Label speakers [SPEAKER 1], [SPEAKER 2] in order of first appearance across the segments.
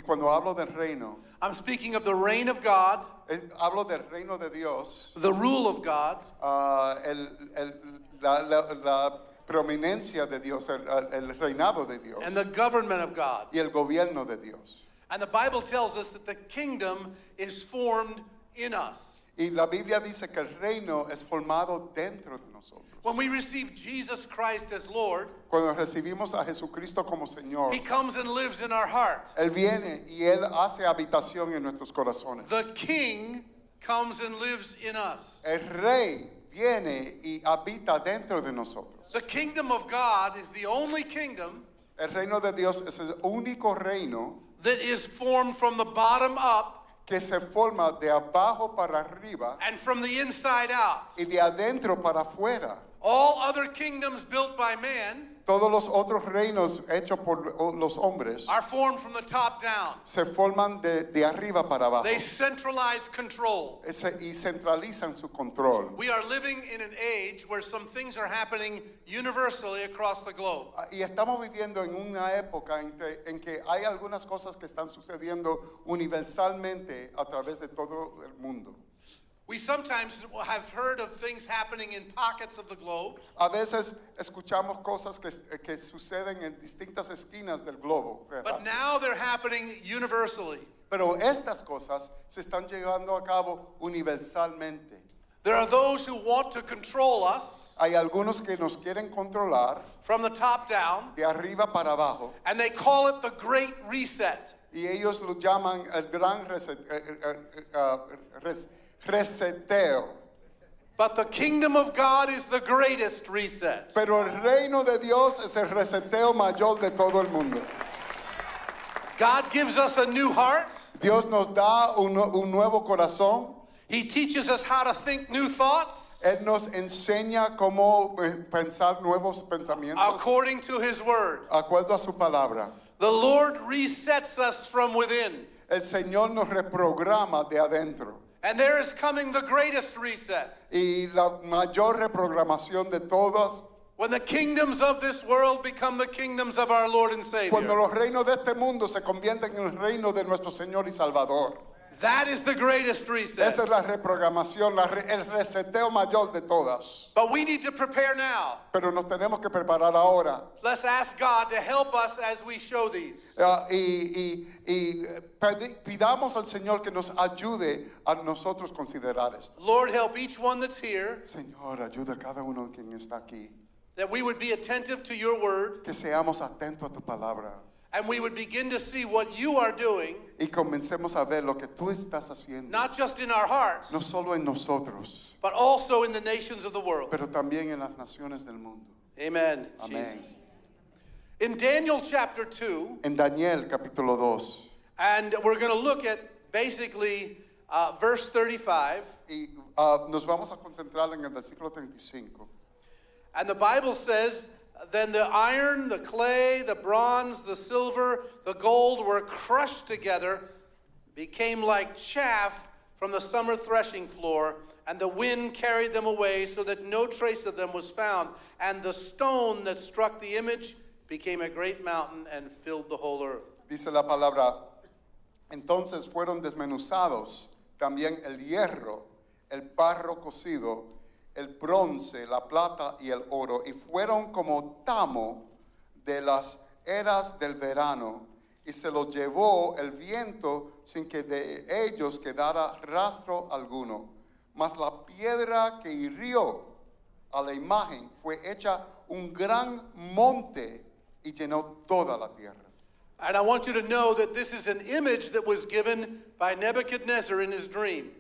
[SPEAKER 1] cuando hablo del reino,
[SPEAKER 2] I'm speaking of the reign of God,
[SPEAKER 1] hablo del reino de Dios,
[SPEAKER 2] the rule of God,
[SPEAKER 1] la prominencia de Dios, el reinado de Dios
[SPEAKER 2] and the government of God.
[SPEAKER 1] y el gobierno de Dios.
[SPEAKER 2] And the Bible tells us that the kingdom is formed in us.
[SPEAKER 1] Y la Biblia dice que el reino es formado dentro de nosotros.
[SPEAKER 2] When we receive Jesus Christ as Lord,
[SPEAKER 1] Cuando recibimos a Jesucristo como Señor,
[SPEAKER 2] He comes and lives in our heart.
[SPEAKER 1] Él viene y Él hace habitación en nuestros corazones.
[SPEAKER 2] The King comes and lives in us.
[SPEAKER 1] El Rey viene y habita dentro de nosotros.
[SPEAKER 2] The kingdom of God is the only kingdom
[SPEAKER 1] El reino de Dios es el único reino
[SPEAKER 2] that is formed from the bottom up
[SPEAKER 1] que se forma de abajo para arriba
[SPEAKER 2] and from the inside out.
[SPEAKER 1] y de adentro para afuera.
[SPEAKER 2] All other kingdoms built by man
[SPEAKER 1] Todos los otros reinos hechos por los hombres
[SPEAKER 2] are formed from the top down.
[SPEAKER 1] se forman de arriba para abajo
[SPEAKER 2] They centralize control.
[SPEAKER 1] y centralizan su control.
[SPEAKER 2] We are living in an age where some things are happening universally across the globe.
[SPEAKER 1] Y estamos viviendo en una época en que hay algunas cosas que están sucediendo universalmente a través de todo el mundo.
[SPEAKER 2] We sometimes have heard of things happening in pockets of the globe,
[SPEAKER 1] A veces escuchamos cosas que suceden en distintas esquinas del globo, ¿verdad?
[SPEAKER 2] but now they're happening universally.
[SPEAKER 1] Pero estas cosas se están llevando a cabo universalmente.
[SPEAKER 2] There are those who want to control us
[SPEAKER 1] Hay algunos que nos quieren controlar
[SPEAKER 2] from the top down,
[SPEAKER 1] de arriba para abajo
[SPEAKER 2] and they call it the Great Reset.
[SPEAKER 1] y ellos lo llaman el gran reseteo.
[SPEAKER 2] But the kingdom of God is the greatest reset.
[SPEAKER 1] Pero el reino de Dios es el reseteo mayor de todo el mundo.
[SPEAKER 2] God gives us a new heart.
[SPEAKER 1] Dios nos da un nuevo corazón.
[SPEAKER 2] He teaches us how to think new thoughts
[SPEAKER 1] Él nos enseña cómo pensar nuevos pensamientos
[SPEAKER 2] according to His word.
[SPEAKER 1] acuerdo a su palabra.
[SPEAKER 2] The Lord resets us from within.
[SPEAKER 1] El Señor nos reprograma de adentro.
[SPEAKER 2] And there is coming the greatest reset.
[SPEAKER 1] Y la mayor reprogramación de todas,
[SPEAKER 2] When the kingdoms of this world become the kingdoms of our Lord and
[SPEAKER 1] cuando
[SPEAKER 2] Savior.
[SPEAKER 1] los reinos de este mundo se convierten en el reino de nuestro Señor y Salvador.
[SPEAKER 2] That is the greatest reset.
[SPEAKER 1] Esa es la reprogramación, el reseteo mayor de todas.
[SPEAKER 2] But we need to prepare now.
[SPEAKER 1] Pero nos tenemos que preparar ahora.
[SPEAKER 2] Let's ask God to help us as we show these.
[SPEAKER 1] Pidamos al Señor que nos ayude a nosotros considerar esto.
[SPEAKER 2] Lord, help each one that's here,
[SPEAKER 1] Señor, ayuda a cada uno de quien está aquí.
[SPEAKER 2] that we would be attentive to your word,
[SPEAKER 1] Que seamos atentos a tu palabra.
[SPEAKER 2] and we would begin to see what you are doing,
[SPEAKER 1] Y comencemos a ver lo que tú estás haciendo.
[SPEAKER 2] not just in our hearts,
[SPEAKER 1] No solo en nosotros,
[SPEAKER 2] but also in the nations of the world.
[SPEAKER 1] pero también en las naciones del mundo.
[SPEAKER 2] Amen.
[SPEAKER 1] Amén.
[SPEAKER 2] Jesus. In Daniel chapter 2,
[SPEAKER 1] En Daniel capítulo 2.
[SPEAKER 2] and we're going to look at basically verse 35,
[SPEAKER 1] Y nos vamos a concentrar en el versículo 35.
[SPEAKER 2] and the Bible says, then the iron, the clay, the bronze, the silver, the gold were crushed together, became like chaff from the summer threshing floor, and the wind carried them away so that no trace of them was found. And the stone that struck the image became a great mountain and filled the whole earth.
[SPEAKER 1] Dice la palabra, entonces fueron desmenuzados también el hierro, el barro cocido, el bronce, la plata y el oro, y fueron como tamo de las eras del verano, y se los llevó el viento sin que de ellos quedara rastro alguno. Mas la piedra que hirió a la imagen fue hecha un gran monte y llenó toda la tierra.
[SPEAKER 2] And I want you to know that this is an image that was given by Nebuchadnezzar in his dream.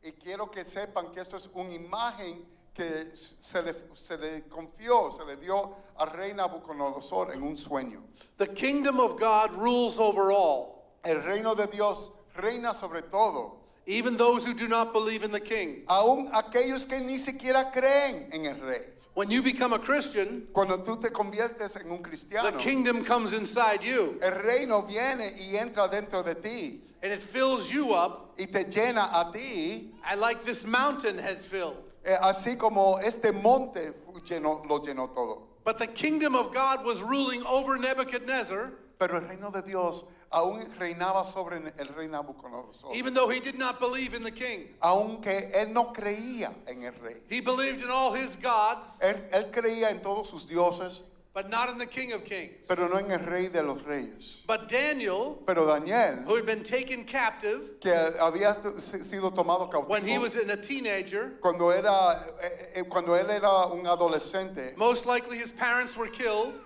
[SPEAKER 1] Y quiero que sepan que esto es una imagen que se le confió, se le dio al rey Nabucodonosor en un sueño.
[SPEAKER 2] The kingdom of God rules over all,
[SPEAKER 1] El reino de Dios reina sobre todo,
[SPEAKER 2] even those who do not believe in the king.
[SPEAKER 1] aún aquellos que ni siquiera creen en el rey.
[SPEAKER 2] When you become a Christian,
[SPEAKER 1] Cuando tú te conviertes en un
[SPEAKER 2] the
[SPEAKER 1] cristiano,
[SPEAKER 2] kingdom comes inside you
[SPEAKER 1] el reino viene y entra dentro de ti
[SPEAKER 2] and it fills you up,
[SPEAKER 1] y te llena a ti,
[SPEAKER 2] and like this mountain had filled.
[SPEAKER 1] así como este monte lo llenó todo.
[SPEAKER 2] But the kingdom of God was ruling over Nebuchadnezzar,
[SPEAKER 1] Pero el reino de Dios aún reinaba sobre el rey Nabucodonosor.
[SPEAKER 2] Even though he did not believe in the king.
[SPEAKER 1] Aunque él no creía en el rey.
[SPEAKER 2] He believed in all his gods.
[SPEAKER 1] Él creía en todos sus dioses,
[SPEAKER 2] but not in the King of Kings.
[SPEAKER 1] pero no en el rey de los reyes.
[SPEAKER 2] But Daniel,
[SPEAKER 1] Pero Daniel,
[SPEAKER 2] who had been taken captive
[SPEAKER 1] que había sido tomado
[SPEAKER 2] when he
[SPEAKER 1] cautivo
[SPEAKER 2] was a teenager,
[SPEAKER 1] cuando él era un adolescente,
[SPEAKER 2] most likely his parents were killed,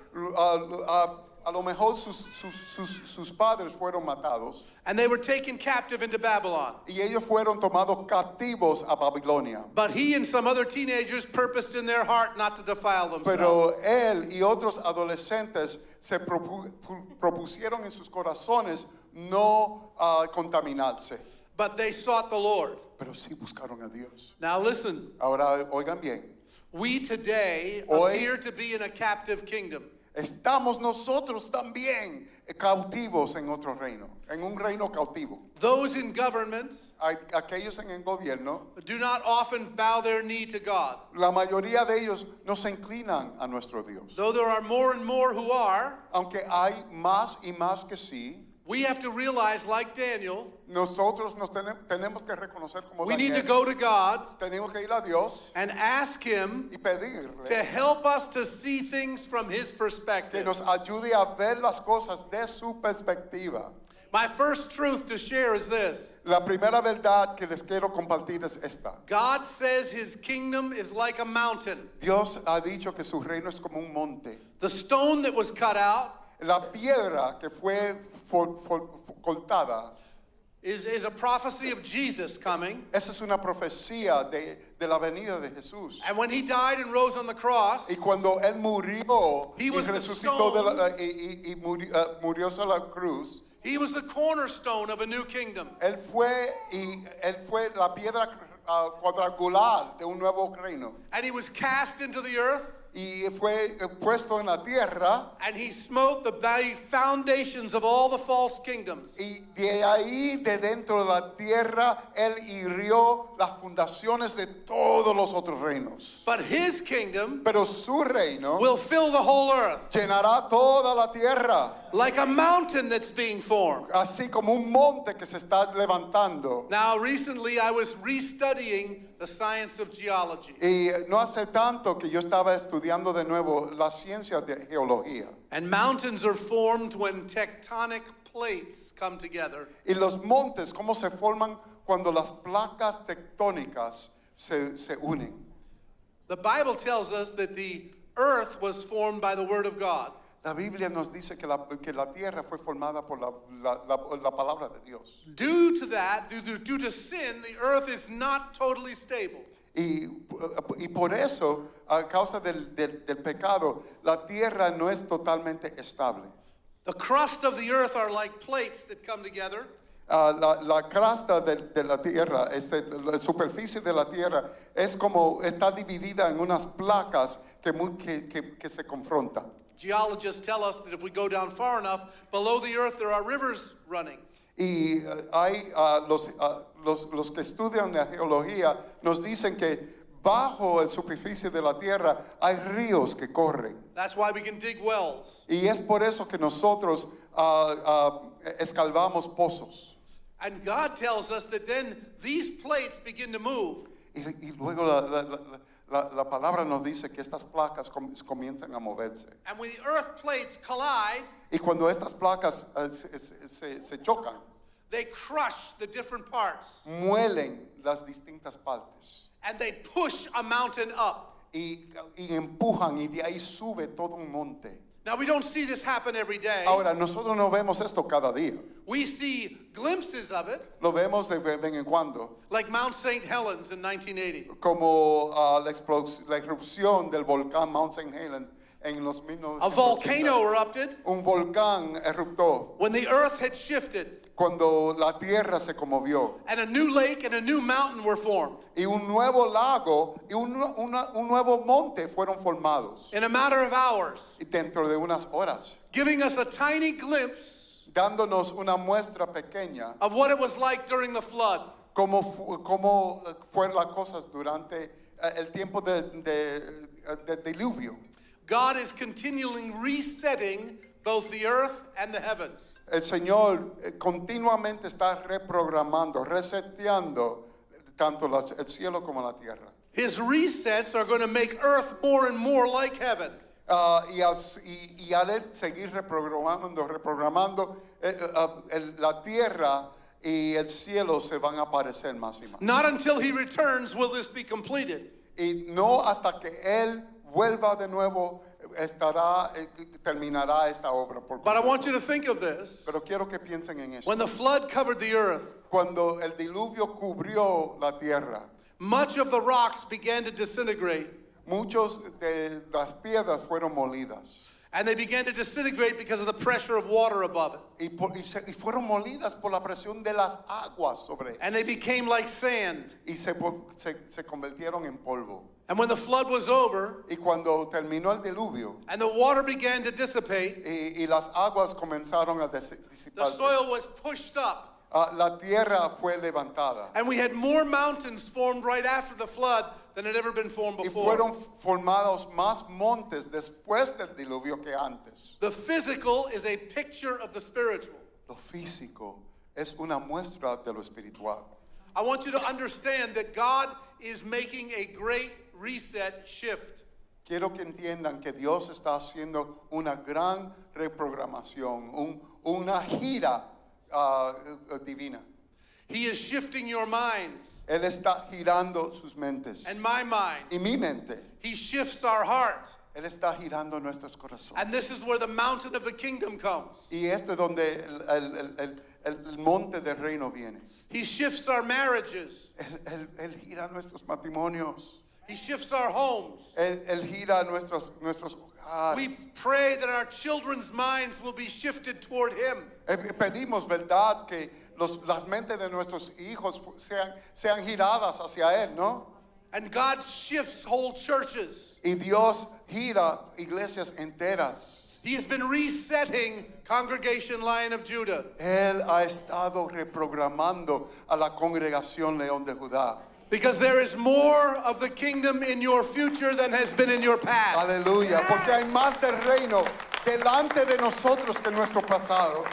[SPEAKER 1] a lo mejor sus padres fueron matados
[SPEAKER 2] and they were taken captive into Babylon.
[SPEAKER 1] y ellos fueron tomados cautivos a Babilonia.
[SPEAKER 2] But he and some other teenagers purposed in their heart not to defile themselves.
[SPEAKER 1] Pero él y otros adolescentes se propusieron en sus corazones no contaminarse,
[SPEAKER 2] But they sought the Lord.
[SPEAKER 1] pero sí buscaron a Dios.
[SPEAKER 2] Now listen,
[SPEAKER 1] Ahora oigan bien,
[SPEAKER 2] we today
[SPEAKER 1] Hoy-
[SPEAKER 2] appear to be in a captive kingdom.
[SPEAKER 1] estamos nosotros también cautivos en otro reino, en un reino cautivo.
[SPEAKER 2] Those in government
[SPEAKER 1] Aquellos en el gobierno,
[SPEAKER 2] do not often bow their knee to God.
[SPEAKER 1] la mayoría de ellos no se inclinan a nuestro Dios.
[SPEAKER 2] Though there are more and more who are,
[SPEAKER 1] Aunque hay más y más que sí,
[SPEAKER 2] we have to realize, like Daniel,
[SPEAKER 1] nosotros nos tenemos que reconocer como
[SPEAKER 2] we need to
[SPEAKER 1] Daniel.
[SPEAKER 2] go to God
[SPEAKER 1] Tenemos que ir a Dios
[SPEAKER 2] and ask Him
[SPEAKER 1] y pedirle
[SPEAKER 2] to help us to see things from His
[SPEAKER 1] que
[SPEAKER 2] perspective.
[SPEAKER 1] nos ayude a ver las cosas de su perspectiva.
[SPEAKER 2] My first truth to share is this.
[SPEAKER 1] La primera verdad que les quiero compartir es esta.
[SPEAKER 2] God says His kingdom is like a mountain.
[SPEAKER 1] Dios ha dicho que su reino es como un monte.
[SPEAKER 2] The stone that was cut out
[SPEAKER 1] La piedra que fue cortada,
[SPEAKER 2] is a prophecy of Jesus coming.
[SPEAKER 1] esa es una profecía de la venida de Jesús.
[SPEAKER 2] And when He died and rose on the cross,
[SPEAKER 1] Y cuando él murió
[SPEAKER 2] He
[SPEAKER 1] y
[SPEAKER 2] was the
[SPEAKER 1] resucitó
[SPEAKER 2] stone.
[SPEAKER 1] y murió sobre la cruz,
[SPEAKER 2] He was the cornerstone of a new kingdom.
[SPEAKER 1] él fue la piedra cuadrangular de un nuevo reino.
[SPEAKER 2] And He was cast into the earth,
[SPEAKER 1] Y fue puesto en la tierra,
[SPEAKER 2] and He smote the very foundations of all the false kingdoms.
[SPEAKER 1] y de ahí, de dentro de la tierra, él hirió las fundaciones de todos los otros reinos.
[SPEAKER 2] But His kingdom
[SPEAKER 1] Pero su reino
[SPEAKER 2] will fill the whole earth,
[SPEAKER 1] llenará toda la tierra,
[SPEAKER 2] like a mountain that's being formed.
[SPEAKER 1] así como un monte que se está levantando.
[SPEAKER 2] Now, recently I was restudying the science of geology.
[SPEAKER 1] Y no hace tanto que yo estaba estudiando de nuevo la ciencia de geología.
[SPEAKER 2] And mountains are formed when tectonic plates come together.
[SPEAKER 1] Y los montes, cómo se forman cuando las placas tectónicas se unen.
[SPEAKER 2] The Bible tells us that the earth was formed by the Word of God.
[SPEAKER 1] La Biblia nos dice que la tierra fue formada por la palabra de Dios.
[SPEAKER 2] Due to that, due to sin, the earth is not totally stable.
[SPEAKER 1] Y por eso, a causa del pecado, la tierra no es totalmente estable.
[SPEAKER 2] The crust of the earth are like plates that come together.
[SPEAKER 1] La crasta de la tierra, la superficie de la tierra, es como está dividida en unas placas que se confrontan.
[SPEAKER 2] Geologists tell us that if we go down far enough, below the earth there are rivers running.
[SPEAKER 1] Y hay los que estudian la geología nos dicen que bajo la superficie de la tierra hay ríos que corren.
[SPEAKER 2] That's why we can dig wells.
[SPEAKER 1] Y es por eso que nosotros escalvamos pozos.
[SPEAKER 2] And God tells us that then these plates begin to move.
[SPEAKER 1] Y luego la palabra nos dice que estas placas comienzan a moverse.
[SPEAKER 2] And when the earth plates collide,
[SPEAKER 1] Y cuando estas placas se chocan,
[SPEAKER 2] they crush the different parts.
[SPEAKER 1] muelen las distintas partes.
[SPEAKER 2] And they push a mountain up.
[SPEAKER 1] Y empujan y de ahí sube todo un monte.
[SPEAKER 2] Now we don't see this happen every day.
[SPEAKER 1] Ahora, nosotros no vemos esto cada día.
[SPEAKER 2] We see glimpses of it,
[SPEAKER 1] Lo vemos de vez en cuando,
[SPEAKER 2] like Mount St. Helens in 1980.
[SPEAKER 1] como la erupción del volcán Mount St. Helens en los 1980.
[SPEAKER 2] A volcano erupted
[SPEAKER 1] Un volcán eruptó
[SPEAKER 2] when the earth had shifted,
[SPEAKER 1] cuando la tierra se conmovió.
[SPEAKER 2] and a new lake and a new mountain were formed.
[SPEAKER 1] Y un nuevo lago y un nuevo monte fueron formados.
[SPEAKER 2] In a matter of hours,
[SPEAKER 1] Y dentro de unas horas,
[SPEAKER 2] giving us a tiny glimpse
[SPEAKER 1] dándonos una muestra pequeña
[SPEAKER 2] of what it was like during the flood.
[SPEAKER 1] cómo fueron las cosas durante el tiempo del diluvio.
[SPEAKER 2] God is continually resetting both the earth and the heavens.
[SPEAKER 1] el Señor continuamente está reprogramando, reseteando tanto el cielo como la tierra.
[SPEAKER 2] His resets are going to make earth more and more like heaven.
[SPEAKER 1] Y al él seguir reprogramando, la tierra y el cielo se van a parecer más y más.
[SPEAKER 2] Not until he returns will this be completed.
[SPEAKER 1] Y no hasta que él vuelva de nuevo terminará esta obra por
[SPEAKER 2] But I
[SPEAKER 1] completo.
[SPEAKER 2] want you to think of this.
[SPEAKER 1] Pero quiero que piensen en esto.
[SPEAKER 2] When the flood covered the earth,
[SPEAKER 1] Cuando el diluvio cubrió la tierra,
[SPEAKER 2] much of the rocks began to disintegrate.
[SPEAKER 1] muchos de las piedras fueron molidas.
[SPEAKER 2] And they began to disintegrate because of the pressure of water above it.
[SPEAKER 1] Y fueron molidas por la presión de las aguas sobre ellas.
[SPEAKER 2] And they became like sand.
[SPEAKER 1] Y se convirtieron en polvo.
[SPEAKER 2] And when the flood was over
[SPEAKER 1] Y cuando terminó el diluvio
[SPEAKER 2] and the water began to dissipate,
[SPEAKER 1] y las aguas comenzaron a
[SPEAKER 2] the
[SPEAKER 1] disiparse,
[SPEAKER 2] soil was pushed up.
[SPEAKER 1] la tierra fue levantada.
[SPEAKER 2] And we had more mountains formed right after the flood than had ever been formed
[SPEAKER 1] Y
[SPEAKER 2] before.
[SPEAKER 1] fueron formados más montes después del diluvio que antes.
[SPEAKER 2] The physical is a picture of the spiritual.
[SPEAKER 1] Lo físico es una muestra de lo espiritual.
[SPEAKER 2] I want you to understand that God is making a great reset shift.
[SPEAKER 1] Quiero que entiendan que Dios está haciendo una gran reprogramación, una gira divina.
[SPEAKER 2] He is shifting your minds
[SPEAKER 1] Él está girando sus mentes
[SPEAKER 2] and my mind.
[SPEAKER 1] y mi mente.
[SPEAKER 2] He shifts our heart.
[SPEAKER 1] Él está girando nuestros corazones.
[SPEAKER 2] And this is where the mountain of the kingdom comes.
[SPEAKER 1] Y esto es donde el monte del reino viene.
[SPEAKER 2] He shifts our marriages.
[SPEAKER 1] Él gira nuestros matrimonios.
[SPEAKER 2] He shifts our homes.
[SPEAKER 1] Él gira nuestros hogares.
[SPEAKER 2] We pray that our children's minds will be shifted toward Him.
[SPEAKER 1] Pedimos, ¿verdad?, que las mentes de nuestros hijos sean giradas hacia Él, ¿no?
[SPEAKER 2] And God shifts whole churches.
[SPEAKER 1] Y Dios gira iglesias enteras.
[SPEAKER 2] He has been resetting Congregation Lion of Judah.
[SPEAKER 1] Él ha estado reprogramando a la congregación León de Judá.
[SPEAKER 2] Because there is more of the kingdom in your future than has been in your past.
[SPEAKER 1] Aleluya, porque hay más del reino delante de nosotros que nuestro pasado.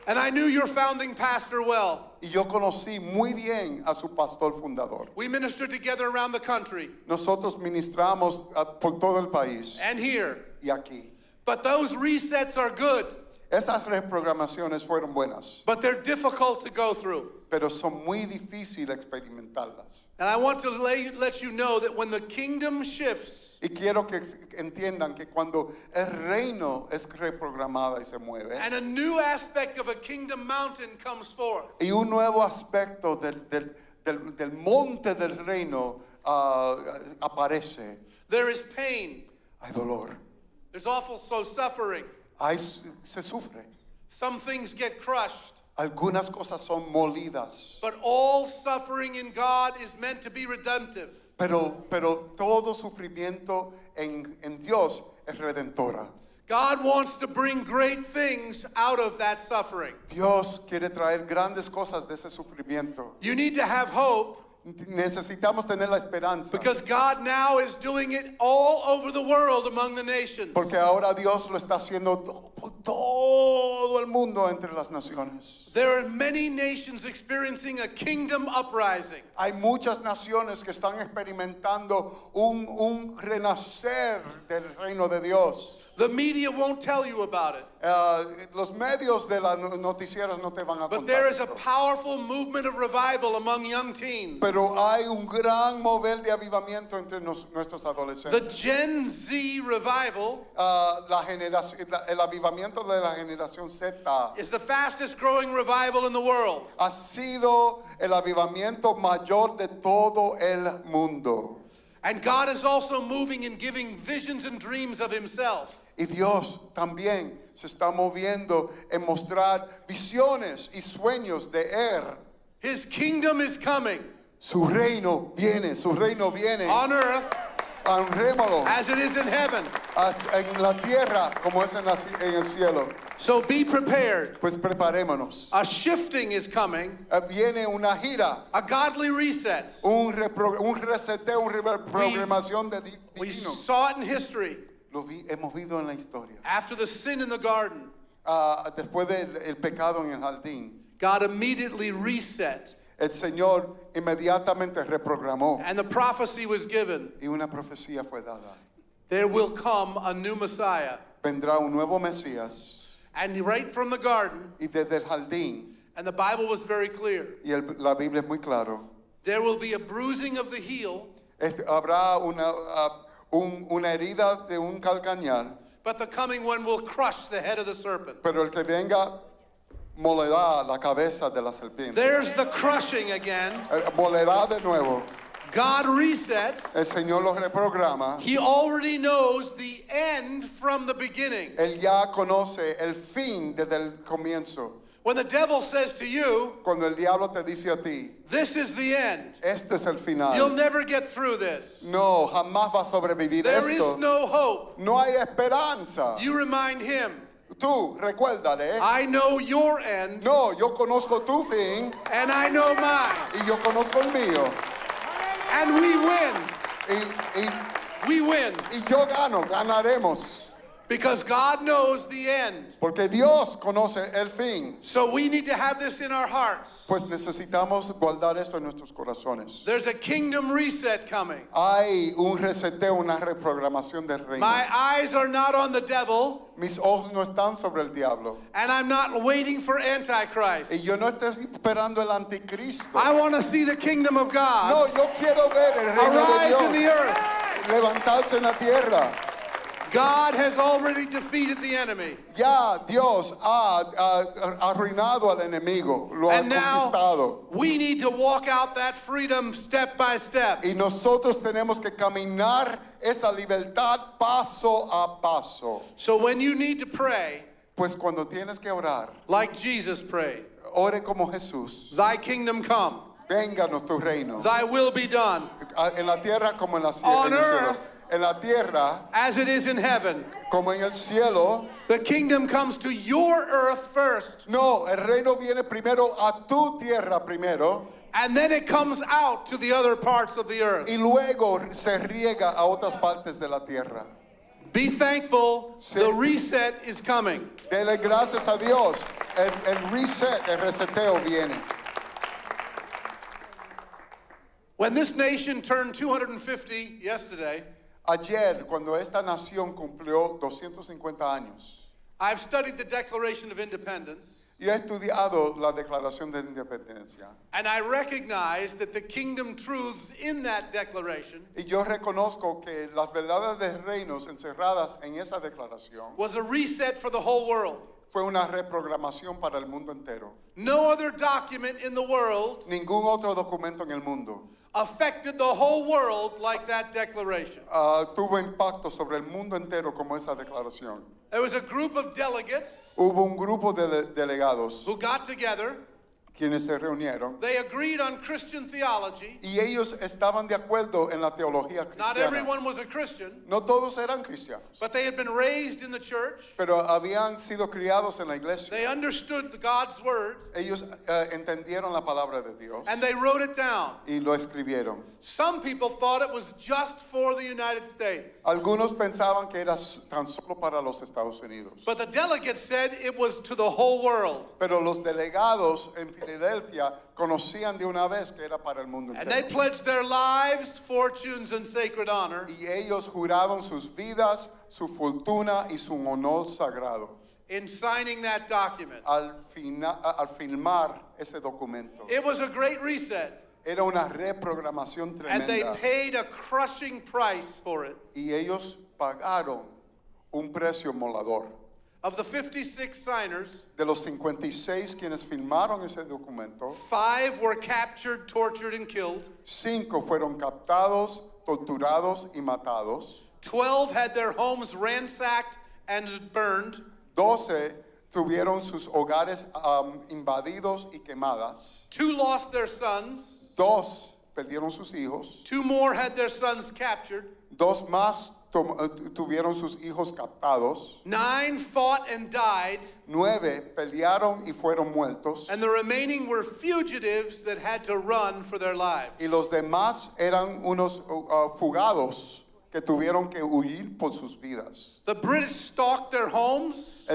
[SPEAKER 2] And I knew your founding pastor well.
[SPEAKER 1] Y yo conocí muy bien a su pastor fundador.
[SPEAKER 2] We ministered together around the country
[SPEAKER 1] Nosotros ministramos por todo el país
[SPEAKER 2] and here.
[SPEAKER 1] y aquí.
[SPEAKER 2] But those resets are good,
[SPEAKER 1] Esas reprogramaciones fueron buenas,
[SPEAKER 2] but they're difficult to go through.
[SPEAKER 1] pero son muy difíciles experimentarlas.
[SPEAKER 2] And I want to let you know that when the kingdom shifts,
[SPEAKER 1] Y quiero que entiendan que cuando el reino es reprogramada y se mueve,
[SPEAKER 2] and a new aspect of a kingdom mountain comes forth,
[SPEAKER 1] y un nuevo aspecto del monte del reino aparece,
[SPEAKER 2] there is pain.
[SPEAKER 1] hay dolor,
[SPEAKER 2] There's also suffering.
[SPEAKER 1] se sufre.
[SPEAKER 2] Some things get crushed.
[SPEAKER 1] Algunas cosas son molidas,
[SPEAKER 2] But all suffering in God is meant to be redemptive.
[SPEAKER 1] pero todo sufrimiento en Dios es redentora.
[SPEAKER 2] God wants to bring great things out of that suffering.
[SPEAKER 1] Dios quiere traer grandes cosas de ese sufrimiento.
[SPEAKER 2] You need to have hope
[SPEAKER 1] Necesitamos tener la esperanza,
[SPEAKER 2] because God now is doing it all over the world among the nations.
[SPEAKER 1] porque ahora Dios lo está haciendo por todo el mundo entre las naciones.
[SPEAKER 2] There are many nations experiencing a kingdom uprising.
[SPEAKER 1] Hay muchas naciones que están experimentando un renacer del reino de Dios.
[SPEAKER 2] The media won't tell you about it.
[SPEAKER 1] Los medios de las noticieras no te van a
[SPEAKER 2] But
[SPEAKER 1] contar
[SPEAKER 2] there is a
[SPEAKER 1] esto.
[SPEAKER 2] powerful movement of revival among young teens.
[SPEAKER 1] Pero hay un gran mover de avivamiento entre nuestros
[SPEAKER 2] The
[SPEAKER 1] adolescentes.
[SPEAKER 2] Gen Z revival
[SPEAKER 1] El avivamiento de la generación Z
[SPEAKER 2] is the fastest growing revival in the world.
[SPEAKER 1] ha sido el avivamiento mayor de todo el mundo.
[SPEAKER 2] And God is also moving and giving visions and dreams of Himself.
[SPEAKER 1] Y Dios también se está moviendo en mostrar visiones y sueños de Él.
[SPEAKER 2] His kingdom is coming
[SPEAKER 1] Su reino viene.
[SPEAKER 2] on earth
[SPEAKER 1] Honrémoslo
[SPEAKER 2] as it is in heaven.
[SPEAKER 1] en la tierra como es en el cielo.
[SPEAKER 2] So be prepared.
[SPEAKER 1] Pues preparémonos.
[SPEAKER 2] A shifting is coming,
[SPEAKER 1] Viene una gira,
[SPEAKER 2] a godly reset.
[SPEAKER 1] un reseteo, una reprogramación
[SPEAKER 2] We
[SPEAKER 1] divino.
[SPEAKER 2] saw it in history.
[SPEAKER 1] Hemos visto en la historia.
[SPEAKER 2] After the sin in the garden,
[SPEAKER 1] después del pecado en el jardín,
[SPEAKER 2] God immediately reset,
[SPEAKER 1] el Señor inmediatamente reprogramó
[SPEAKER 2] and the prophecy was given.
[SPEAKER 1] y una profecía fue dada.
[SPEAKER 2] There will come a new Messiah.
[SPEAKER 1] Vendrá un nuevo Mesías
[SPEAKER 2] And right from the garden,
[SPEAKER 1] y desde el jardín,
[SPEAKER 2] and the Bible was very clear,
[SPEAKER 1] y la Biblia es muy claro,
[SPEAKER 2] there will be a bruising of the heel,
[SPEAKER 1] habrá una herida de un calcañar,
[SPEAKER 2] but the coming one will crush the head of the serpent.
[SPEAKER 1] pero el que venga molerá la cabeza de la serpiente.
[SPEAKER 2] There's the crushing again.
[SPEAKER 1] Molerá de nuevo.
[SPEAKER 2] God resets.
[SPEAKER 1] El Señor lo reprograma.
[SPEAKER 2] He already knows the end from the beginning.
[SPEAKER 1] Él ya conoce el fin desde el comienzo.
[SPEAKER 2] When the devil says to you,
[SPEAKER 1] Cuando el diablo te dice a ti,
[SPEAKER 2] this is the end,
[SPEAKER 1] este es el final.
[SPEAKER 2] you'll never get through this.
[SPEAKER 1] No, jamás va a sobrevivir
[SPEAKER 2] There
[SPEAKER 1] esto.
[SPEAKER 2] is no hope.
[SPEAKER 1] No hay esperanza.
[SPEAKER 2] You remind him,
[SPEAKER 1] Tú, recuérdale.
[SPEAKER 2] I know your end,
[SPEAKER 1] No, yo conozco tu fin
[SPEAKER 2] and I know mine.
[SPEAKER 1] y yo conozco el mío.
[SPEAKER 2] And we win. We win.
[SPEAKER 1] Y yo ganaremos.
[SPEAKER 2] Because God knows the end.
[SPEAKER 1] Porque Dios conoce el fin.
[SPEAKER 2] So we need to have this in our hearts.
[SPEAKER 1] Pues necesitamos guardar esto en nuestros corazones.
[SPEAKER 2] There's a kingdom reset coming.
[SPEAKER 1] Hay un reseteo, una reprogramación del reino.
[SPEAKER 2] My eyes are not on the devil,
[SPEAKER 1] Mis ojos no están sobre el diablo.
[SPEAKER 2] and I'm not waiting for Antichrist.
[SPEAKER 1] Y yo no estoy esperando el anticristo.
[SPEAKER 2] I want to see the kingdom of God
[SPEAKER 1] No, yo quiero ver el reino de
[SPEAKER 2] arise in the
[SPEAKER 1] Dios
[SPEAKER 2] earth.
[SPEAKER 1] levantarse en la tierra.
[SPEAKER 2] God has already defeated the enemy.
[SPEAKER 1] Ya Dios ha arruinado al enemigo, lo ha
[SPEAKER 2] And now
[SPEAKER 1] conquistado.
[SPEAKER 2] we need to walk out that freedom step by step.
[SPEAKER 1] Y nosotros tenemos que caminar esa libertad paso a paso.
[SPEAKER 2] So when you need to pray,
[SPEAKER 1] Pues cuando tienes que orar,
[SPEAKER 2] like Jesus prayed,
[SPEAKER 1] ore como Jesús.
[SPEAKER 2] thy kingdom come,
[SPEAKER 1] Vénganos tu reino.
[SPEAKER 2] thy will be done,
[SPEAKER 1] En la tierra como en la
[SPEAKER 2] On
[SPEAKER 1] en el cielo.
[SPEAKER 2] earth.
[SPEAKER 1] En la tierra
[SPEAKER 2] as it is in heaven.
[SPEAKER 1] como en el cielo.
[SPEAKER 2] The kingdom comes to your earth first,
[SPEAKER 1] No, el reino viene primero a tu tierra primero
[SPEAKER 2] and then it comes out to the other parts of the earth.
[SPEAKER 1] y luego se riega a otras partes de la tierra.
[SPEAKER 2] Be thankful,
[SPEAKER 1] Sí.
[SPEAKER 2] the reset is coming.
[SPEAKER 1] Dele gracias a Dios. El reset, el reseteo viene.
[SPEAKER 2] When this nation turned 250 yesterday,
[SPEAKER 1] Ayer, cuando esta nación cumplió 250 años,
[SPEAKER 2] I've studied the Declaration of Independence,
[SPEAKER 1] y he estudiado la Declaración de Independencia.
[SPEAKER 2] and I recognize that the kingdom truths in that declaration
[SPEAKER 1] Y yo reconozco que las verdades del reino encerradas en esa declaración
[SPEAKER 2] was a reset for the whole world.
[SPEAKER 1] fue una reprogramación para el mundo entero.
[SPEAKER 2] No other document in the world
[SPEAKER 1] Ningún otro documento en el mundo
[SPEAKER 2] affected the whole world like that declaration.
[SPEAKER 1] tuvo impacto sobre el mundo entero como esa declaración.
[SPEAKER 2] There was a group of delegates
[SPEAKER 1] Hubo un grupo de delegados
[SPEAKER 2] who got together.
[SPEAKER 1] quienes se reunieron
[SPEAKER 2] They agreed on Christian theology.
[SPEAKER 1] y ellos estaban de acuerdo en la teología
[SPEAKER 2] Not
[SPEAKER 1] cristiana.
[SPEAKER 2] everyone was a Christian,
[SPEAKER 1] No todos eran cristianos,
[SPEAKER 2] but they had been raised in the church.
[SPEAKER 1] pero habían sido criados en la iglesia.
[SPEAKER 2] They understood God's word,
[SPEAKER 1] Ellos entendieron la palabra de Dios
[SPEAKER 2] and they wrote it down.
[SPEAKER 1] y lo escribieron.
[SPEAKER 2] Some people thought it was just for the United States,
[SPEAKER 1] Algunos pensaban que era tan solo para los Estados Unidos,
[SPEAKER 2] but the delegates said it was to the whole world.
[SPEAKER 1] pero los delegados en Filadelfia conocían de una vez que era para el mundo
[SPEAKER 2] And they
[SPEAKER 1] entero.
[SPEAKER 2] pledged their lives, fortunes, and sacred honor
[SPEAKER 1] Y ellos juraron sus vidas, su fortuna y su honor sagrado
[SPEAKER 2] in signing that document.
[SPEAKER 1] al firmar ese documento.
[SPEAKER 2] It was a great reset,
[SPEAKER 1] Era una reprogramación
[SPEAKER 2] and they
[SPEAKER 1] tremenda
[SPEAKER 2] paid a crushing price for it.
[SPEAKER 1] y ellos pagaron un precio molador.
[SPEAKER 2] Of the 56 signers,
[SPEAKER 1] De los 56 quienes firmaron ese documento,
[SPEAKER 2] 5 were captured, tortured, and killed.
[SPEAKER 1] 5 fueron captados, torturados y matados.
[SPEAKER 2] 12 had their homes ransacked and burned.
[SPEAKER 1] 12 tuvieron sus hogares invadidos y quemadas.
[SPEAKER 2] 2 lost their sons.
[SPEAKER 1] 2 perdieron sus hijos.
[SPEAKER 2] 2 more had their sons captured.
[SPEAKER 1] 2 más tuvieron sus hijos captados.
[SPEAKER 2] 9 fought and died.
[SPEAKER 1] 9 pelearon y fueron muertos.
[SPEAKER 2] And the remaining were fugitives that had to run for their lives.
[SPEAKER 1] Y los demás eran unos fugados que tuvieron que huir por sus vidas.
[SPEAKER 2] The British stalked their homes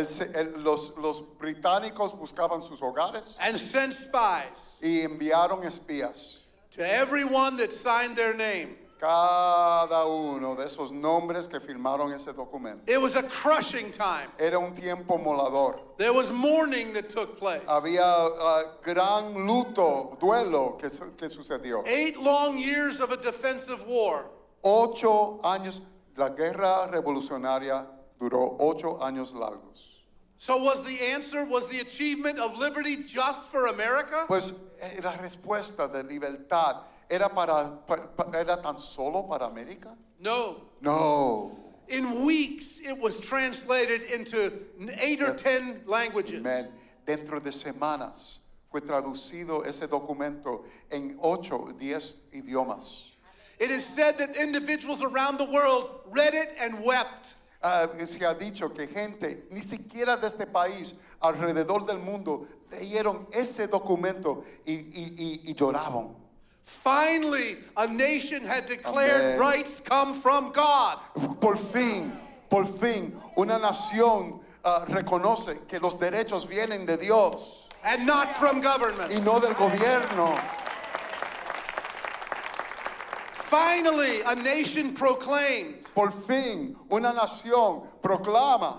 [SPEAKER 1] Los británicos buscaban sus hogares
[SPEAKER 2] and sent spies
[SPEAKER 1] y enviaron espías.
[SPEAKER 2] to everyone that signed their name.
[SPEAKER 1] Cada uno de esos nombres que firmaron ese documento.
[SPEAKER 2] It was a crushing time.
[SPEAKER 1] Era un tiempo molador.
[SPEAKER 2] There was mourning that took place.
[SPEAKER 1] Había gran luto, duelo que sucedió.
[SPEAKER 2] 8 long years of a defensive war.
[SPEAKER 1] 8 años, la guerra revolucionaria duró 8 años largos.
[SPEAKER 2] So was the achievement of liberty just for America?
[SPEAKER 1] Pues la respuesta de libertad era tan solo para América?
[SPEAKER 2] No.
[SPEAKER 1] No.
[SPEAKER 2] In weeks, it was translated into 8 or 10 languages.
[SPEAKER 1] Amen. Dentro de semanas fue traducido ese documento en 8 o 10 idiomas.
[SPEAKER 2] It is said that individuals around the world read it and wept.
[SPEAKER 1] Se ha dicho que gente, ni siquiera de este país, alrededor del mundo, leyeron ese documento y lloraban.
[SPEAKER 2] Finally, a nation had declared
[SPEAKER 1] Amen.
[SPEAKER 2] rights come from God.
[SPEAKER 1] Por fin, una nación reconoce que los derechos vienen de Dios
[SPEAKER 2] And not from government.
[SPEAKER 1] y no del gobierno.
[SPEAKER 2] Finally, a nation proclaimed
[SPEAKER 1] Por fin, una nación proclama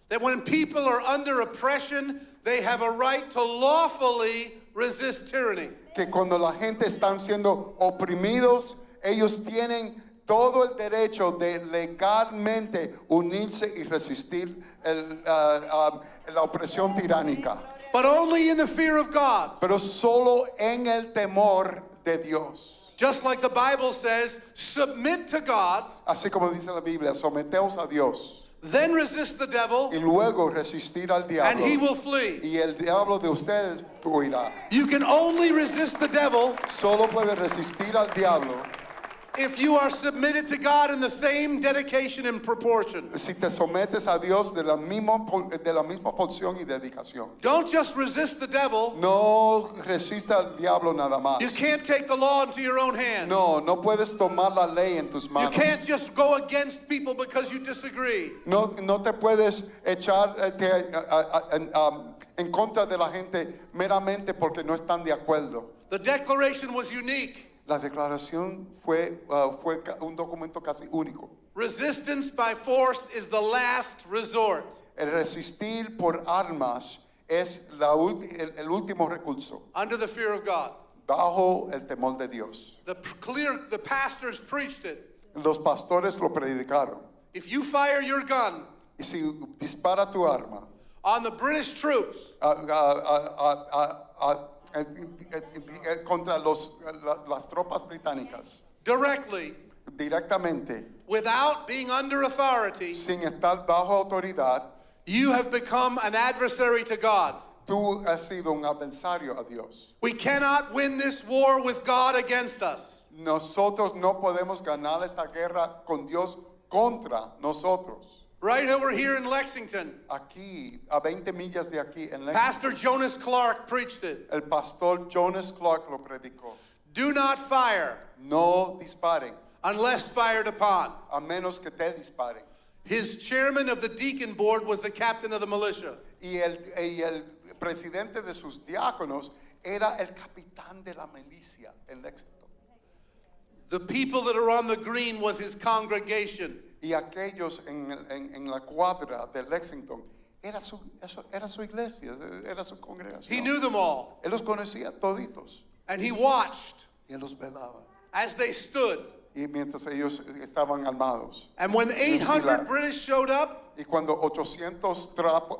[SPEAKER 2] that when people are under oppression, they have a right to lawfully resist tyranny.
[SPEAKER 1] que cuando la gente están siendo oprimidos, ellos tienen todo el derecho de legalmente unirse y resistir la opresión tiránica.
[SPEAKER 2] But only in the fear of God.
[SPEAKER 1] Pero solo en el temor de Dios.
[SPEAKER 2] Just like the Bible says, submit to God,
[SPEAKER 1] Así como dice la Biblia, someteos a Dios
[SPEAKER 2] then resist the devil,
[SPEAKER 1] y luego resistir al
[SPEAKER 2] and
[SPEAKER 1] diablo.
[SPEAKER 2] he will flee.
[SPEAKER 1] Y el diablo de ustedes huirá.
[SPEAKER 2] You can only resist the devil
[SPEAKER 1] Solo puede resistir al diablo
[SPEAKER 2] if you are submitted to God in the same dedication and proportion.
[SPEAKER 1] si te sometes a Dios de la misma porción y dedicación.
[SPEAKER 2] Don't just resist the devil.
[SPEAKER 1] No resista al diablo nada más.
[SPEAKER 2] You can't take the law into your own hands.
[SPEAKER 1] No puedes tomar la ley en tus
[SPEAKER 2] You
[SPEAKER 1] manos.
[SPEAKER 2] can't just go against people because you disagree.
[SPEAKER 1] No te puedes echar en contra de la gente meramente porque no están de acuerdo.
[SPEAKER 2] The declaration was unique.
[SPEAKER 1] La declaración fue un documento casi único.
[SPEAKER 2] Resistance by force is the last resort.
[SPEAKER 1] El resistir por armas es el último recurso
[SPEAKER 2] Under the fear of God.
[SPEAKER 1] bajo el temor de Dios.
[SPEAKER 2] The pastors preached it.
[SPEAKER 1] Los pastores lo predicaron.
[SPEAKER 2] If you fire your gun
[SPEAKER 1] Y si dispara tu arma
[SPEAKER 2] on the British troops,
[SPEAKER 1] contra las tropas británicas
[SPEAKER 2] directly,
[SPEAKER 1] directamente,
[SPEAKER 2] without being under authority,
[SPEAKER 1] sin estar bajo autoridad,
[SPEAKER 2] you have become an adversary to God.
[SPEAKER 1] tú has sido un adversario a Dios.
[SPEAKER 2] We cannot win this war with God against us.
[SPEAKER 1] Nosotros no podemos ganar esta guerra con Dios contra nosotros.
[SPEAKER 2] Right over here in Lexington,
[SPEAKER 1] Aquí, a 20 millas de aquí, en Lexington,
[SPEAKER 2] Pastor Jonas Clark preached it.
[SPEAKER 1] el pastor Jonas Clark lo predicó.
[SPEAKER 2] Do not fire
[SPEAKER 1] No disparen,
[SPEAKER 2] unless fired upon.
[SPEAKER 1] a menos que te disparen.
[SPEAKER 2] His chairman of the deacon board was the captain of the militia.
[SPEAKER 1] Y el presidente de sus diáconos era el capitán de la milicia en Lexington.
[SPEAKER 2] The people that are on the green was his congregation.
[SPEAKER 1] Y aquellos en la cuadra de Lexington era su iglesia, era su congregación.
[SPEAKER 2] He knew them all,
[SPEAKER 1] Él los conocía toditos
[SPEAKER 2] and he watched
[SPEAKER 1] y él los velaba.
[SPEAKER 2] as they stood.
[SPEAKER 1] Y mientras ellos estaban armados.
[SPEAKER 2] And when 800 British showed up,
[SPEAKER 1] Y cuando 800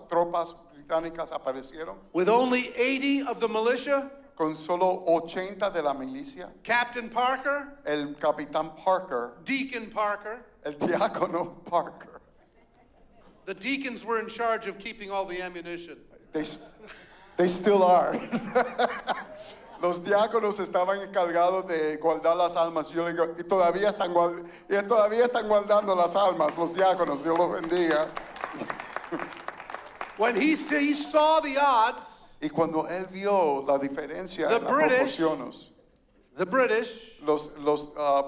[SPEAKER 1] tropas británicas aparecieron,
[SPEAKER 2] with only 80 of the militia,
[SPEAKER 1] con solo 80 de la milicia,
[SPEAKER 2] Captain Parker,
[SPEAKER 1] el capitán Parker,
[SPEAKER 2] Deacon Parker,
[SPEAKER 1] el diácono Parker,
[SPEAKER 2] the deacons were in charge of keeping all the ammunition.
[SPEAKER 1] they still are. Los diáconos estaban encargados de guardar las almas. Yo le digo, y todavía están guardando las almas, los diáconos. Dios los bendiga.
[SPEAKER 2] When he saw the odds,
[SPEAKER 1] Y cuando él vio la diferencia
[SPEAKER 2] The
[SPEAKER 1] en las
[SPEAKER 2] British-
[SPEAKER 1] proporciones,
[SPEAKER 2] the British,
[SPEAKER 1] los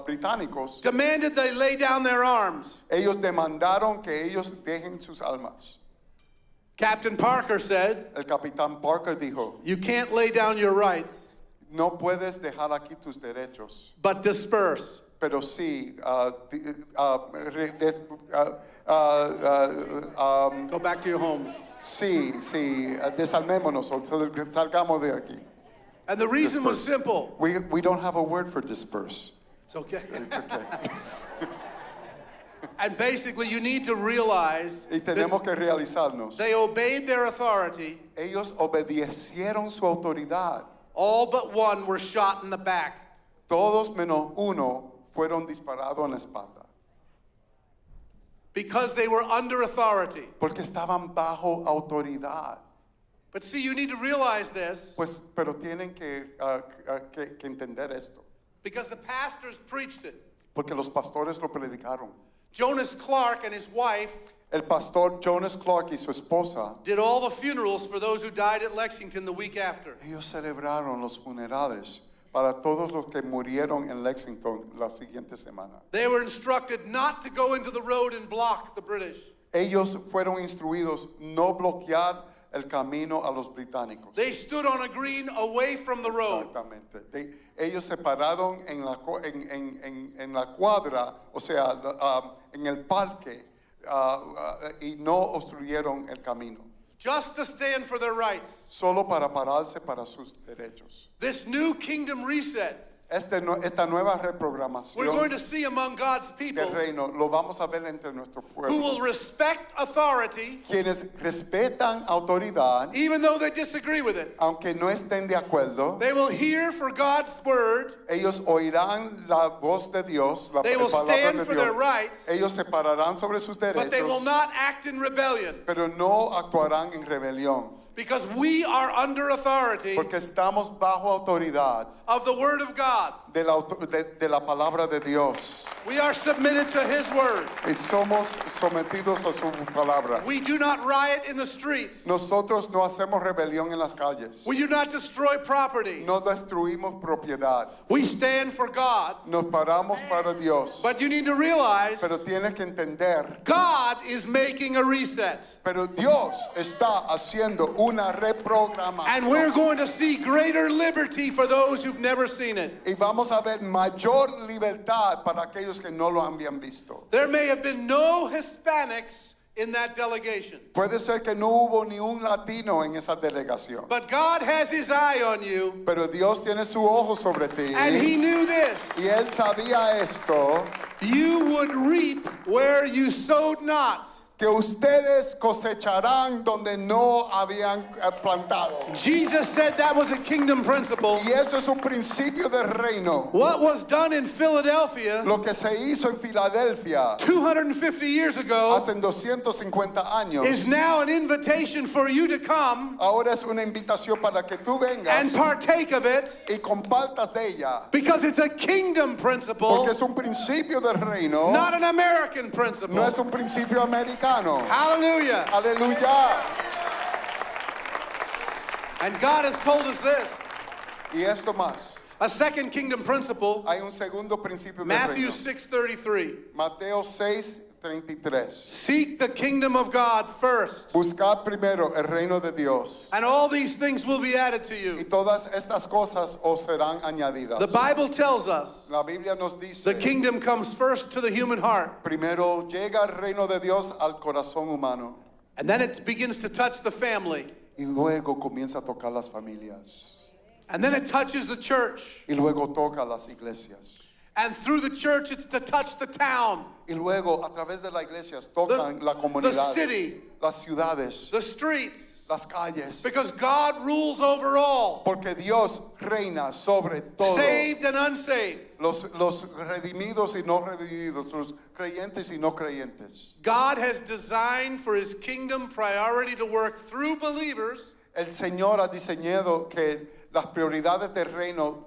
[SPEAKER 1] británicos,
[SPEAKER 2] demanded they lay down their arms.
[SPEAKER 1] ellos demandaron que ellos dejen sus almas.
[SPEAKER 2] Captain Parker said,
[SPEAKER 1] El capitán Parker dijo,
[SPEAKER 2] you can't lay down your rights,
[SPEAKER 1] no puedes dejar aquí tus derechos,
[SPEAKER 2] but disperse.
[SPEAKER 1] pero sí,
[SPEAKER 2] Go back to your home.
[SPEAKER 1] sí, desarmémonos o salgamos de aquí.
[SPEAKER 2] And the reason was simple.
[SPEAKER 1] We don't have a word for disperse.
[SPEAKER 2] It's okay.
[SPEAKER 1] It's okay.
[SPEAKER 2] And basically, you need to realize
[SPEAKER 1] Y tenemos que realizarnos.
[SPEAKER 2] they obeyed their authority.
[SPEAKER 1] Ellos obedecieron su autoridad.
[SPEAKER 2] All but one were shot in the back.
[SPEAKER 1] Todos menos uno fueron disparados en la espalda.
[SPEAKER 2] Because they were under authority.
[SPEAKER 1] Porque estaban bajo autoridad.
[SPEAKER 2] But see, you need to realize this
[SPEAKER 1] Pero tienen que entender esto.
[SPEAKER 2] because the pastors preached it.
[SPEAKER 1] Porque los pastores lo predicaron.
[SPEAKER 2] Jonas Clark and his wife
[SPEAKER 1] El pastor Jonas Clark y su esposa,
[SPEAKER 2] did all the funerals for those who died at Lexington the week after.
[SPEAKER 1] ellos celebraron los funerales para todos los que murieron en Lexington la siguiente semana.
[SPEAKER 2] They were instructed not to go into the road and block the British.
[SPEAKER 1] Ellos fueron instruidos no bloquear el camino a los británicos.
[SPEAKER 2] They stood on a green away from the road.
[SPEAKER 1] Exactamente. Ellos se pararon en la cuadra, o sea, en el parque, y no obstruyeron el camino.
[SPEAKER 2] Just to stand for their rights.
[SPEAKER 1] Solo para pararse para sus derechos.
[SPEAKER 2] This new kingdom reset
[SPEAKER 1] Esta nueva
[SPEAKER 2] we're
[SPEAKER 1] reprogramación
[SPEAKER 2] going to see among God's people
[SPEAKER 1] del reino lo vamos a ver entre nuestro
[SPEAKER 2] who
[SPEAKER 1] pueblo.
[SPEAKER 2] will respect authority
[SPEAKER 1] Quienes respetan autoridad,
[SPEAKER 2] even though they disagree with it.
[SPEAKER 1] aunque no estén de acuerdo,
[SPEAKER 2] They will hear for God's word.
[SPEAKER 1] ellos oirán la voz de Dios, la
[SPEAKER 2] They will
[SPEAKER 1] palabra
[SPEAKER 2] stand
[SPEAKER 1] de
[SPEAKER 2] for their
[SPEAKER 1] Dios.
[SPEAKER 2] rights,
[SPEAKER 1] Ellos se pararán sobre sus
[SPEAKER 2] but they will
[SPEAKER 1] derechos,
[SPEAKER 2] not act in rebellion
[SPEAKER 1] pero no actuarán en rebelión,
[SPEAKER 2] because we are under authority
[SPEAKER 1] porque estamos bajo autoridad
[SPEAKER 2] of the word of God.
[SPEAKER 1] de la palabra de Dios
[SPEAKER 2] We are submitted to his word.
[SPEAKER 1] y somos sometidos a su palabra.
[SPEAKER 2] We do not riot in the streets.
[SPEAKER 1] Nosotros no hacemos rebelión en las calles,
[SPEAKER 2] We do not destroy property.
[SPEAKER 1] no destruimos propiedad,
[SPEAKER 2] We stand for God.
[SPEAKER 1] nos paramos para Dios,
[SPEAKER 2] But you need to realize
[SPEAKER 1] pero tienes que entender,
[SPEAKER 2] God is making a reset.
[SPEAKER 1] pero Dios está haciendo una reprogramación.
[SPEAKER 2] And we're going to see greater liberty for those who've never seen it.
[SPEAKER 1] Y vamos a ver mayor libertad para aquellos que no lo habían visto.
[SPEAKER 2] There may have been no Hispanics in that delegation.
[SPEAKER 1] Puede ser que no hubo ni un latino en esa delegación,
[SPEAKER 2] But God has his eye on you.
[SPEAKER 1] pero Dios tiene su ojo sobre ti.
[SPEAKER 2] And he knew this.
[SPEAKER 1] Y él sabía esto,
[SPEAKER 2] You would reap where you sowed not.
[SPEAKER 1] que ustedes cosecharán donde no habían plantado.
[SPEAKER 2] Jesus said that was a kingdom principle.
[SPEAKER 1] Y eso es un principio del reino.
[SPEAKER 2] What was done in Philadelphia
[SPEAKER 1] Lo que se hizo en Filadelfia
[SPEAKER 2] 250 years ago
[SPEAKER 1] hace 250 años,
[SPEAKER 2] is now an invitation for you to come
[SPEAKER 1] ahora es una invitación para que tú
[SPEAKER 2] and
[SPEAKER 1] vengas
[SPEAKER 2] partake of it
[SPEAKER 1] y compartas de ella.
[SPEAKER 2] because it's a kingdom principle,
[SPEAKER 1] Porque es un principio del reino,
[SPEAKER 2] not an American principle.
[SPEAKER 1] no es un principio americano.
[SPEAKER 2] Hallelujah.
[SPEAKER 1] Aleluya.
[SPEAKER 2] And God has told us this.
[SPEAKER 1] Y esto más.
[SPEAKER 2] A second kingdom principle,
[SPEAKER 1] Hay un segundo principio del
[SPEAKER 2] Matthew
[SPEAKER 1] reino.
[SPEAKER 2] 6:33.
[SPEAKER 1] Mateo 6:33.
[SPEAKER 2] Seek the kingdom of God first,
[SPEAKER 1] Buscad primero el reino de Dios,
[SPEAKER 2] and all these things will be added to
[SPEAKER 1] y
[SPEAKER 2] you.
[SPEAKER 1] todas estas cosas os serán añadidas.
[SPEAKER 2] The Bible tells us
[SPEAKER 1] La Biblia nos dice,
[SPEAKER 2] the kingdom comes first to the human heart,
[SPEAKER 1] primero llega el reino de Dios al corazón humano,
[SPEAKER 2] and then it begins to touch the family,
[SPEAKER 1] y luego comienza a tocar las familias,
[SPEAKER 2] and then it touches the church,
[SPEAKER 1] y luego toca las iglesias,
[SPEAKER 2] and through the church it's to touch the town,
[SPEAKER 1] y luego a través de las iglesias tocan la
[SPEAKER 2] the
[SPEAKER 1] comunidad,
[SPEAKER 2] city,
[SPEAKER 1] las ciudades,
[SPEAKER 2] the streets,
[SPEAKER 1] las calles,
[SPEAKER 2] because God rules over all,
[SPEAKER 1] porque Dios reina sobre todo.
[SPEAKER 2] saved and unsaved.
[SPEAKER 1] Los redimidos y no redimidos, los creyentes y no creyentes.
[SPEAKER 2] God has designed for his kingdom priority to work through believers
[SPEAKER 1] El Señor ha diseñado que las prioridades del reino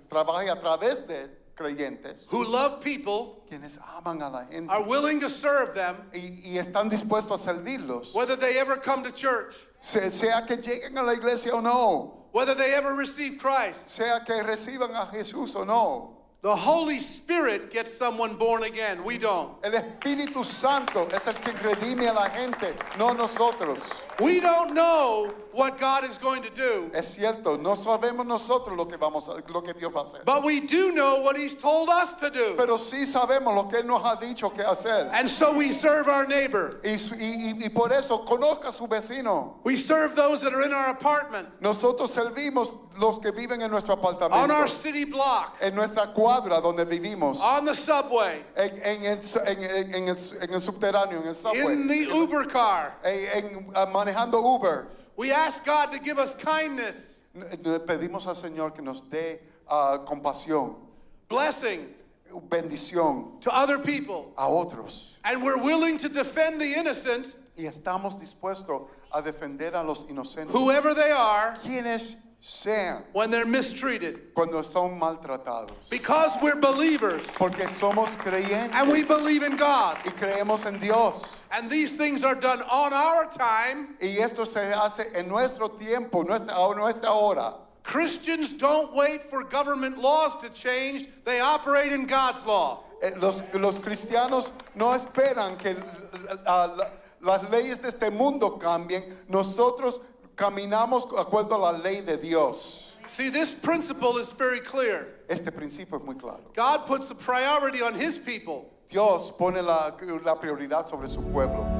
[SPEAKER 1] trabajen a través de creyentes,
[SPEAKER 2] who love people,
[SPEAKER 1] quienes aman a la gente
[SPEAKER 2] are willing to serve them,
[SPEAKER 1] y están dispuestos a servirlos,
[SPEAKER 2] whether they ever come to church.
[SPEAKER 1] sea que lleguen a la iglesia o no.
[SPEAKER 2] whether they ever receive Christ.
[SPEAKER 1] sea que reciban a Jesús o no.
[SPEAKER 2] The Holy Spirit gets someone born again. We don't.
[SPEAKER 1] El Espíritu Santo es el que redime a la gente, no nosotros.
[SPEAKER 2] We don't know what God is going to do,
[SPEAKER 1] Es cierto, no sabemos nosotros lo que Dios va a hacer.
[SPEAKER 2] but we do know what He's told us to do.
[SPEAKER 1] Pero sí sabemos lo que Él nos ha dicho que hacer.
[SPEAKER 2] And so we serve our neighbor.
[SPEAKER 1] Y por eso conozca a su vecino.
[SPEAKER 2] We serve those that are in our apartment,
[SPEAKER 1] Nosotros servimos los que viven en nuestro
[SPEAKER 2] on
[SPEAKER 1] apartamento,
[SPEAKER 2] our city block,
[SPEAKER 1] en nuestra cuadra donde vivimos,
[SPEAKER 2] on the subway,
[SPEAKER 1] en el subterráneo, en el subway,
[SPEAKER 2] in the Uber car.
[SPEAKER 1] manejando Uber.
[SPEAKER 2] We ask God to give us kindness,
[SPEAKER 1] Pedimos al Señor que nos dé compasión,
[SPEAKER 2] blessing
[SPEAKER 1] bendición
[SPEAKER 2] to other people.
[SPEAKER 1] a otros.
[SPEAKER 2] And we're willing to defend the innocent,
[SPEAKER 1] Y estamos dispuestos a defender a los inocentes,
[SPEAKER 2] whoever they are,
[SPEAKER 1] quienes sean,
[SPEAKER 2] when they're mistreated.
[SPEAKER 1] cuando son maltratados.
[SPEAKER 2] Because we're believers
[SPEAKER 1] Porque somos creyentes
[SPEAKER 2] and we believe in God.
[SPEAKER 1] y creemos en Dios.
[SPEAKER 2] And these things are done on our time.
[SPEAKER 1] Y esto se hace en nuestro tiempo, a nuestra hora.
[SPEAKER 2] Christians don't wait for government laws to change. They operate in God's law.
[SPEAKER 1] Los cristianos no esperan que las leyes de este mundo cambien. Nosotros caminamos de acuerdo a la ley de Dios.
[SPEAKER 2] See, this principle is very clear.
[SPEAKER 1] Este principio es muy claro.
[SPEAKER 2] God puts the priority on His people.
[SPEAKER 1] Dios pone la prioridad sobre su pueblo.